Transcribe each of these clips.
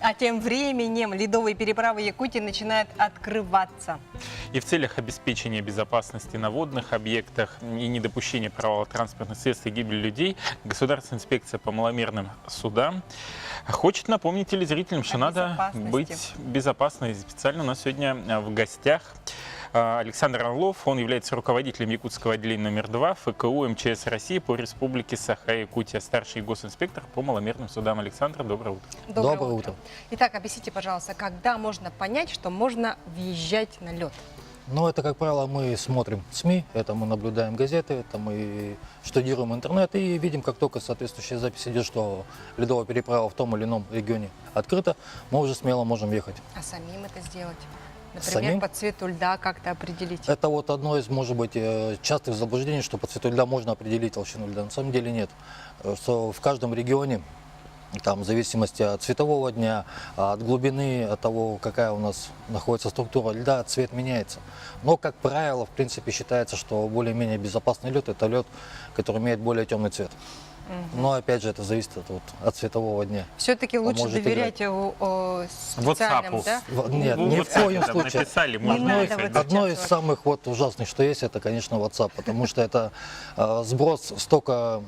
А тем временем ледовые переправы Якутии начинают открываться. И в целях обеспечения безопасности на водных объектах и недопущения провала транспортных средств и гибели людей Государственная инспекция по маломерным судам хочет напомнить телезрителям, что надо быть безопасной. Специально у нас сегодня в гостях Александр Орлов. Он является руководителем якутского отделения номер 2 ФКУ МЧС России по Республике Саха-Якутия, старший госинспектор по маломерным судам. Александр, доброе утро. Доброе утро. Итак, объясните, пожалуйста, когда можно понять, что можно въезжать на лед? Ну, это, как правило, мы смотрим СМИ, это мы наблюдаем газеты, это мы штудируем интернет и видим, как только соответствующая запись идет, что ледовая переправа в том или ином регионе открыта, мы уже смело можем ехать. А самим это сделать? Например, Самим? по цвету льда как-то определить? Это вот одно из, может быть, частых заблуждений, что по цвету льда можно определить толщину льда. На самом деле нет. Что в каждом регионе, там, в зависимости от цветового дня, от глубины, от того, какая у нас находится структура льда, цвет меняется. Но, как правило, в принципе, считается, что более-менее безопасный лед – это лед, который имеет более темный цвет. Но, опять же, это зависит от цветового дня. Все-таки лучше может доверять специальным, да? Нет, ни в коем случае. Написали, Не можно надо ехать, вот да? Одно из самых вот ужасных, что есть, это, конечно, WhatsApp, потому что это сброс столько,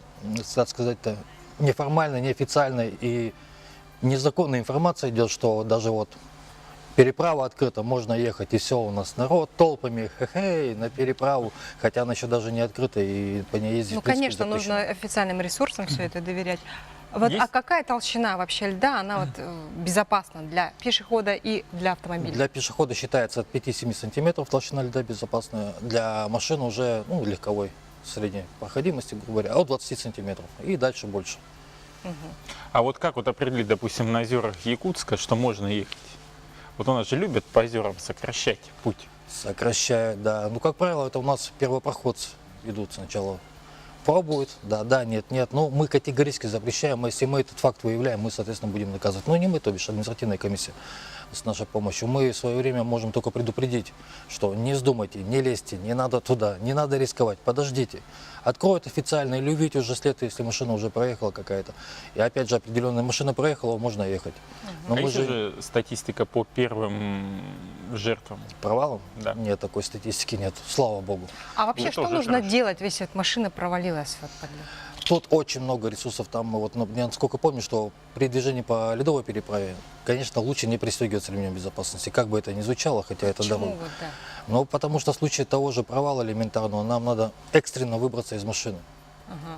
так сказать-то, неформальной, неофициальной и незаконной информации идет, что даже вот переправа открыта, можно ехать, и все, у нас народ толпами, хе-хей, на переправу, хотя она еще даже не открыта, и по ней ездить, Ну, в принципе, конечно, запрещено. нужно официальным ресурсам все это доверять. Вот, Есть? а какая толщина вообще льда, она вот безопасна для пешехода и для автомобиля? Для пешехода считается от 5-7 сантиметров толщина льда безопасная, для машины уже легковой средней проходимости, грубо говоря, от 20 сантиметров и дальше больше. А вот как вот определить, допустим, на озерах Якутска, что можно ехать? Вот у нас же любят по озерам сокращать путь. Сокращают, да. Ну, как правило, это у нас первопроходцы идут сначала. Пробуют, да, нет. Но мы категорически запрещаем. Если мы этот факт выявляем, мы, соответственно, будем наказывать. Но не мы, то бишь административная комиссия с нашей помощью. Мы в свое время можем только предупредить, что не вздумайте, не лезьте, не надо туда, не надо рисковать, подождите. Откроют официально или увидите уже след, если машина уже проехала какая-то. И опять же, определенная машина проехала, можно ехать. Но А мы есть уже статистика по первым жертвам? провалом? Да. Нет, такой статистики нет, слава богу. А вообще, Это что уже нужно хорошо. делать, если вот машина провалилась под лед? Тут очень много ресурсов. Там, вот, я насколько помню, что при движении по ледовой переправе, конечно, лучше не пристегиваться ремнем безопасности, как бы это ни звучало, хотя это Почему дорога. вот, да? Но потому что в случае того же провала элементарного нам надо экстренно выбраться из машины.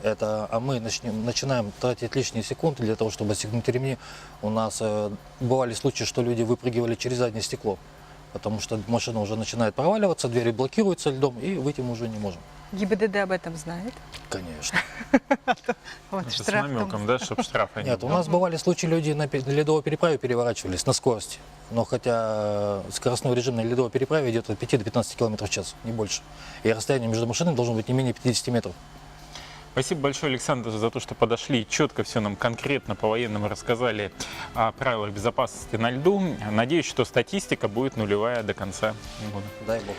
А мы начинаем тратить лишние секунды для того, чтобы отстегнуть ремни. У нас бывали случаи, что люди выпрыгивали через заднее стекло, потому что машина уже начинает проваливаться, двери блокируются льдом, и выйти мы уже не можем. ГИБДД об этом знает? Конечно. Вот, Это с штраф там. намеком, да, чтобы штрафа не Нет, у было. нас бывали случаи, люди на ледовой переправе переворачивались на скорости. Но хотя скоростной режим на ледовой переправе идет от 5 до 15 км в час, не больше. И расстояние между машинами должно быть не менее 50 метров. Спасибо большое, Александр, за то, что подошли и четко все нам конкретно по-военному рассказали о правилах безопасности на льду. Надеюсь, что статистика будет нулевая до конца года. Дай бог.